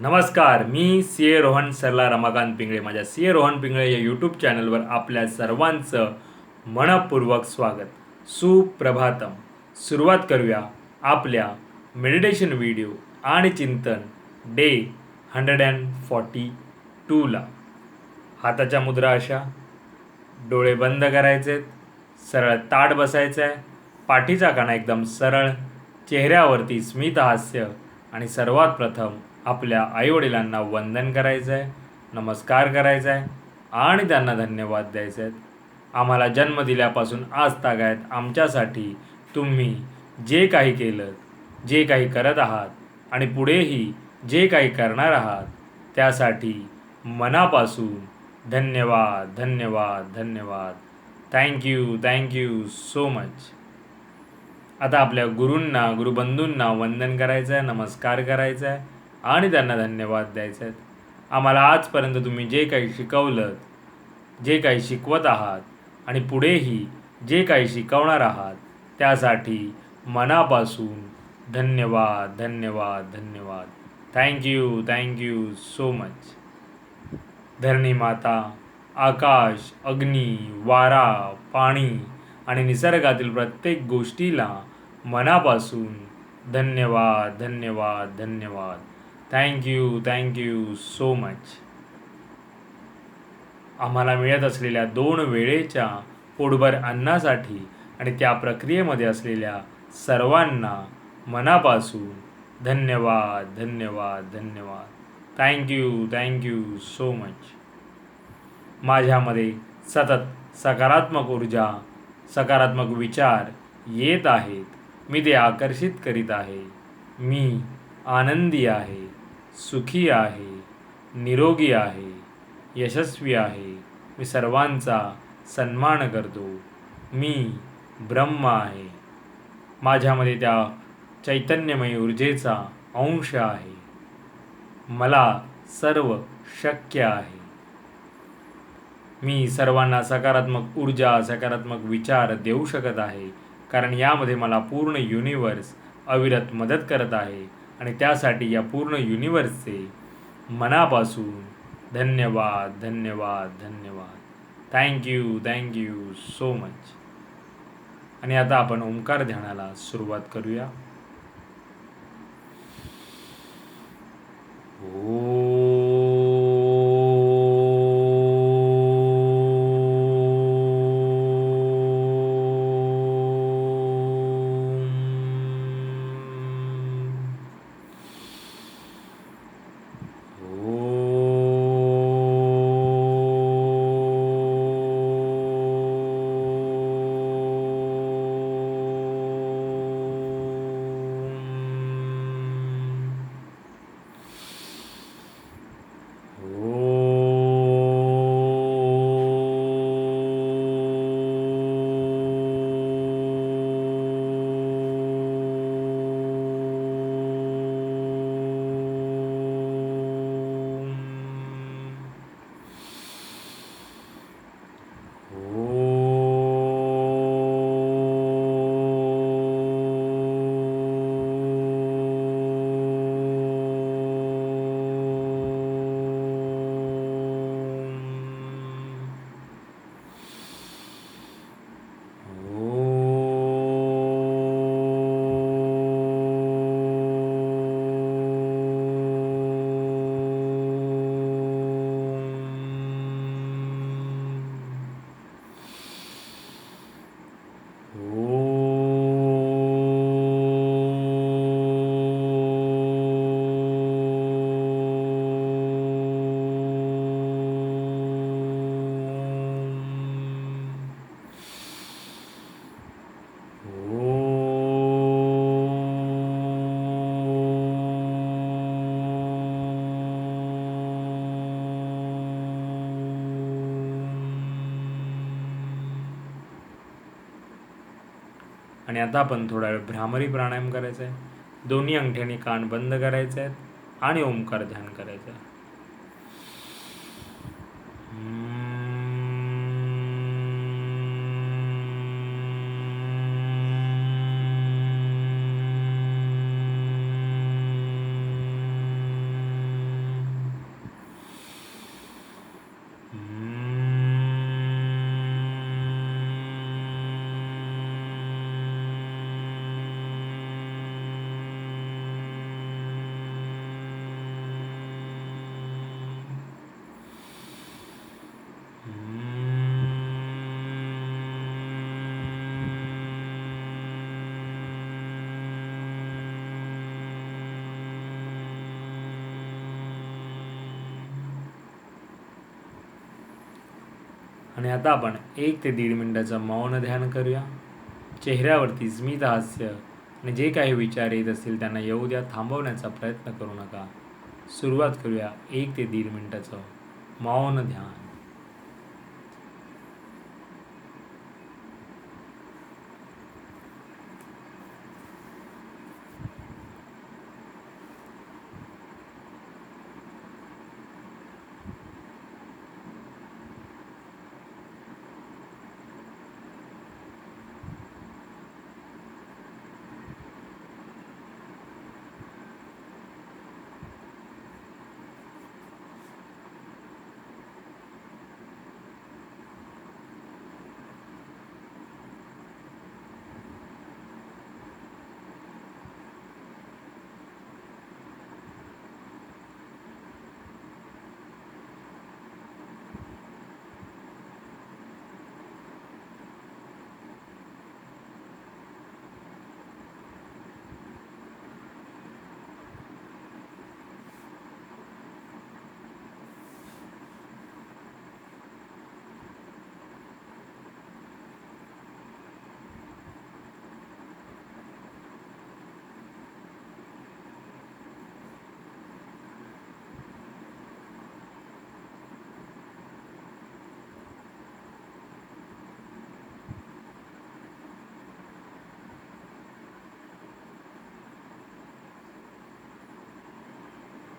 नमस्कार, मी सी ए रोहन सरला रमाकांत पिंगळे. माझ्या सी ए रोहन पिंगळे या यूट्यूब चॅनलवर आपल्या सर्वांचं मनपूर्वक स्वागत. सुप्रभातम. सुरुवात करूया आपल्या मेडिटेशन व्हिडिओ आणि चिंतन डे 142ला. हाताच्या मुद्रा अशा, डोळे बंद करायचे, सरळ ताठ बसायचं आहे, पाठीचा कणा एकदम सरळ, चेहऱ्यावरती स्मित हास्य आणि सर्वात प्रथम आपल्या आईवडिलांना वंदन करायचं आहे, नमस्कार करायचा आहे आणि त्यांना धन्यवाद द्यायचे आहेत. आम्हाला जन्म दिल्यापासून आज तागायत आमच्यासाठी तुम्ही जे काही केलं, जे काही करत आहात आणि पुढेही जे काही करणार आहात त्यासाठी मनापासून धन्यवाद धन्यवाद धन्यवाद. Thank you so much. आता आपल्या गुरूंना, गुरुबंधूंना वंदन करायचं आहे, नमस्कार करायचा आहे आणि त्यांना धन्यवाद द्यायचे आहेत. आम्हाला आजपर्यंत तुम्ही जे काही शिकवलं, जे काही शिकवत आहात आणि पुढेही जे काही शिकवणार आहात त्यासाठी मनापासून धन्यवाद धन्यवाद धन्यवाद. Thank you so much. धरणी माता, आकाश, अग्नी, वारा, पाणी आणि निसर्गातील प्रत्येक गोष्टीला मनापासून धन्यवाद धन्यवाद धन्यवाद. Thank you so much. आम्हाला मिळत असलेल्या 2 वेळेच्या पोटभर अन्नासाठी आणि त्या प्रक्रियेमध्ये असलेल्या सर्वांना मनापासून धन्यवाद धन्यवाद धन्यवाद. Thank you so much. माझ्यामध्ये सतत सकारात्मक ऊर्जा, सकारात्मक विचार येत आहेत. मी ते आकर्षित करीत आहे. मी आनंदी आहे, सुखी आहे, निरोगी आहे, यशस्वी आहे. मी सर्वांचा सन्मान करतो. मी ब्रह्म आहे. माझ्यामध्ये त्या चैतन्यमय ऊर्जेचा अंश आहे. मला सर्व शक्य आहे. मी सर्वांना सकारात्मक ऊर्जा, सकारात्मक विचार देऊ शकत आहे, कारण यामध्ये मला पूर्ण युनिवर्स अविरत मदत करत आहे आणि त्यासाठी या पूर्ण युनिवर्सचे मनापासून धन्यवाद धन्यवाद धन्यवाद. Thank you so much. आणि आता आपण ओंकार ध्यानाला सुरुवात करूया. आणि आता आपण थोडा वेळ भ्रामरी प्राणायाम करायचा आहे. दोन्ही अंगठ्याने कान बंद करायचे आहेत आणि ओंकार ध्यान करायचं आहे. आणि आता आपण 1 ते 1.5 मिनिटाचं मौन ध्यान करूया. चेहऱ्यावरती स्मित हास्य आणि जे काही विचार येत असतील त्यांना येऊ द्या, थांबवण्याचा प्रयत्न करू नका. सुरुवात करूया 1 ते 1.5 मिनिटाचं मौन ध्यान.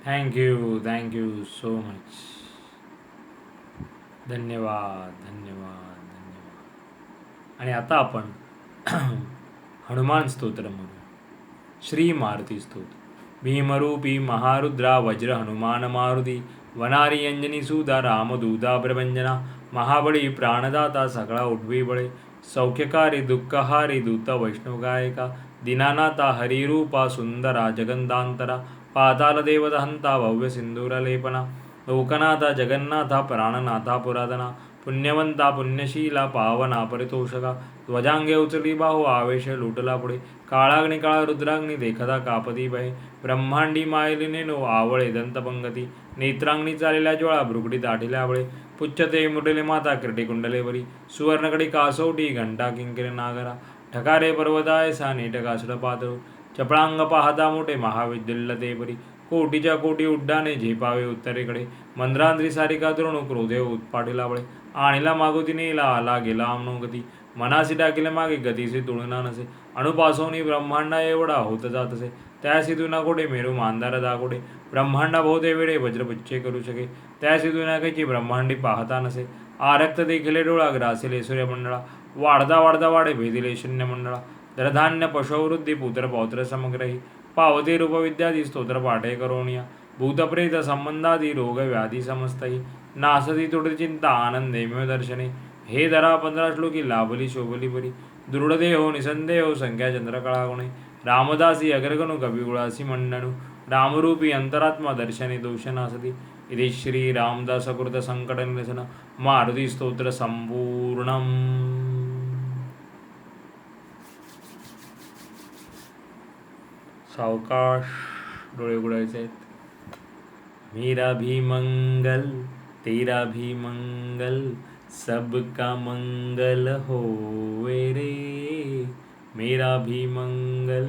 Thank you so much. धन्यवाद धन्यवाद धन्यवाद. आणि आता आपण हनुमान स्तोत्र म्हणू. श्री मारुती स्तोत्र. भीमरूपी महारुद्रा वज्र हनुमान मारुती वनारी अंजनी सुदा रामदूता प्रभंजना महाबळी प्राणदाता सगळा उठवी बळे सौख्यकारी दुःखहारी दूत वैष्णवगायका दीनानाथा हरिरूपा सुंदरा जगंदांतरा पाताल देवदहंता भव्य सिंदूरलेपना लोकनाथा जगन्नाथा प्राणनाथा पुरातना पुण्यवंता पुण्यशीला पावना परितोषका ध्वजांगे उचली बाहू आवेश लुटला पुढे काळाग्नी काळा रुद्राग्नी देखता कापती भय ब्रह्मांडी मायलिने नो आवळे दंतपंगती नेत्रांगणी चालेल्या ज्वाळा भृगडी दाटिल्या आवळे पुच्छते मुडले माता क्रीटी कुंडलेवरी सुवर्णकडी कासोटी घंटा किंकिर नागरा ठकारे पर्वताय सा नेटकासड पातळू चपळांग पाहता मोठे महाविद्युल्लते परी कोटीच्या कोटी उड्डाणे झेपावे उत्तरेकडे मंद्रांद्री सारिका तरुण क्रोधे उत्पाटीला बळे आणीला मागोती नेला आला गेला अमनोगती मनासी टाकीले मागे गतीसे तुळना नसे अणुपासोनी ब्रह्मांडा एवढा होत जात असे त्यासी तुना कोठे मेरू मांदार दाकोडे ब्रह्मांडा बहुते वेळे वज्रपुच्छे करू शके त्यासी तुना कैची ब्रह्मांडी पाहता नसे आरक्त देखिले डोळा ग्रासिले सूर्यमंडळा वाढदा वाढदा वाढे भेदिले शून्य मंडळा धनधान्य पशुवृद्धी पुत्र पौत्र समग्रही पावते रूपविद्यादी स्तोत्र पाठे करोनिया भूतप्रेत संबंधादी रोग व्याधी समस्तही नासती तुडे चिंता आनंदे मेव दर्शने हे धरा 15 श्लोकी लाभली शोभली परी दृढदेहो निसंदेहो संख्या चंद्रकळा गुणे रामदासी अग्रगणु कविगुळासी मंडणु रामरूपी अंतरात्मा दर्शने दोषनासती इति श्री रामदासकृत संकट निरसन मारुती स्तोत्र संपूर्णम. सावकाश डोळे उघडायचे आहेत. मेरा भी मंगल तेरा भी मंगल सबका मंगल होवे रे. मेरा भी मंगल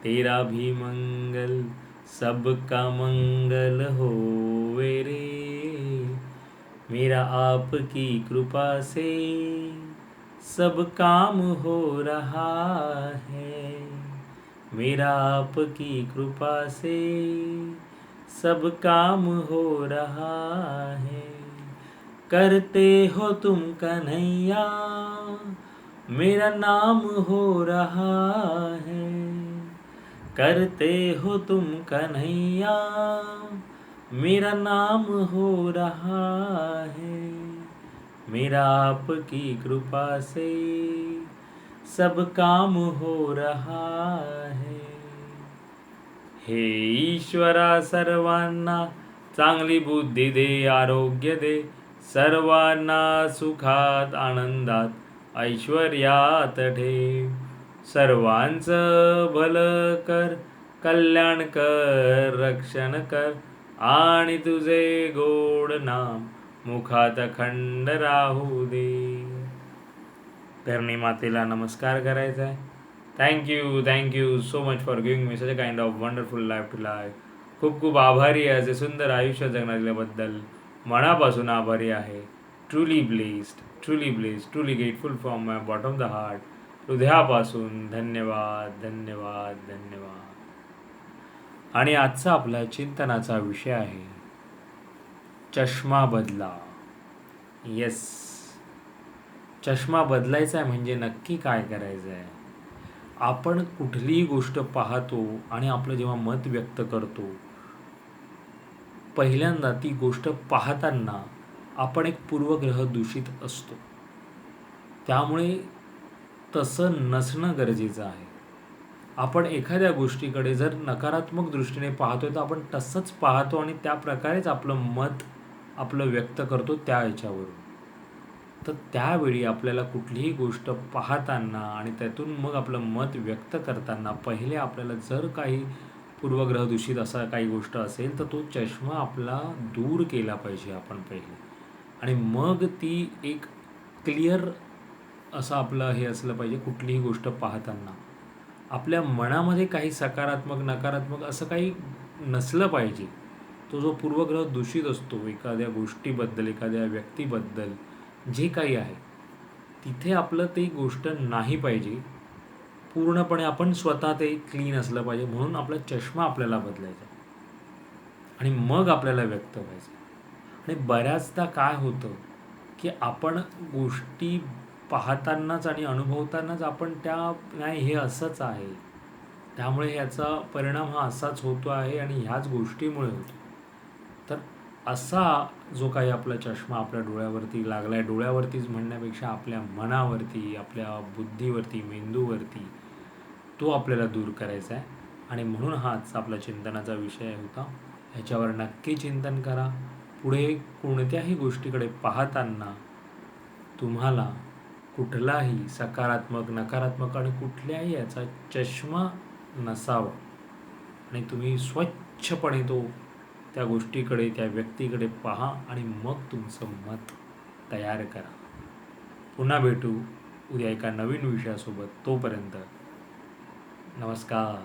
तेरा भी मंगल सबका मंगल होवे रे. मेरा आपकी कृपा से सब काम हो रहा है. मेरा आपकी कृपा से सब काम हो रहा है. करते हो तुम कन्हैया मेरा नाम हो रहा है. करते हो तुम कन्हैया मेरा नाम हो रहा है. मेरा आपकी कृपा से सब काम हो रहा है. हे ईश्वरा सर्वांना चांगली बुद्धी दे, आरोग्य दे, सर्वांना सुखात आनंदात ऐश्वर्यात ठेव. सर्वांचं भलं कर, कल्याण कर, रक्षण कर आणि तुझे गोड नाम मुखात खंड राहू दे. धरणी मातेला नमस्कार करायचा आहे. Thank you so much for giving me such a kind of wonderful life to life. खूप खूप आभारी आहे असे सुंदर आयुष्य जगण्याबद्दल. मनापासून आभारी आहे. Truly blessed, truly grateful from my bottom the heart. हृदयापासून धन्यवाद. आणि आजचा आपला चिंतनाचा विषय आहे चष्मा बदला. येस, चष्मा बदलायचा आहे म्हणजे नक्की काय करायचं आहे. आपण कुठलीही गोष्ट पाहतो आणि आपलं जेव्हा मत व्यक्त करतो, पहिल्यांदा ती गोष्ट पाहताना आपण एक पूर्वग्रह दूषित असतो. त्यामुळे तसं नसणं गरजेचं आहे. आपण एखाद्या गोष्टीकडे जर नकारात्मक दृष्टीने पाहतोय तर आपण तसंच पाहतो आणि त्या प्रकारेच आपलं मत व्यक्त करतो त्या ह्याच्यावरून. तर त्यावेळी आपल्याला कुठलीही गोष्ट पाहताना आणि त्यातून मग आपलं मत व्यक्त करताना पहिले आपल्याला जर काही पूर्वग्रह दूषित असा काही गोष्ट असेल तर तो चष्मा आपला दूर केला पाहिजे आपण पहिले. आणि मग ती एक क्लिअर असं आपलं हे असलं पाहिजे. कुठलीही गोष्ट पाहताना आपल्या मनामध्ये काही सकारात्मक नकारात्मक असं काही नसलं पाहिजे. तो जो पूर्वग्रह दूषित असतो एखाद्या गोष्टीबद्दल, एखाद्या व्यक्तीबद्दल जे काही आहे, तिथे आपलं ती गोष्ट नाही पाहिजे. पूर्णपणे आपण स्वतः ते क्लीन असलं पाहिजे. म्हणून आपला चष्मा आपल्याला बदलायचा आणि मग आपल्याला व्यक्त व्हायचं. आणि बऱ्याचदा काय होतं की आपण गोष्टी पाहतानाच आणि अनुभवतानाच आपण नाही हे असंच आहे, त्यामुळे ह्याचा परिणाम हा असाच होतो आहे आणि ह्याच गोष्टीमुळे होतो. तर असा जो काही आपला चष्मा आपल्या डोळ्यावरती लागला आहे, डोळ्यावरतीच म्हणण्यापेक्षा आपल्या मनावरती, आपल्या बुद्धीवरती, मेंदूवरती, तो आपल्याला दूर करायचा आहे. आणि म्हणून हाच आपला चिंतनाचा विषय होता. ह्याच्यावर नक्की चिंतन करा. पुढे कोणत्याही गोष्टीकडे पाहताना तुम्हाला कुठलाही सकारात्मक, नकारात्मक आणि कुठल्याही याचा चष्मा नसावा आणि तुम्ही स्वच्छपणे त्या गोष्टीकडे, त्या व्यक्तीकडे पहा आणि मग तुमचं मत तयार करा. पुन्हा भेटू उद्या एका नवीन विषयासोबत. तोपर्यंत नमस्कार.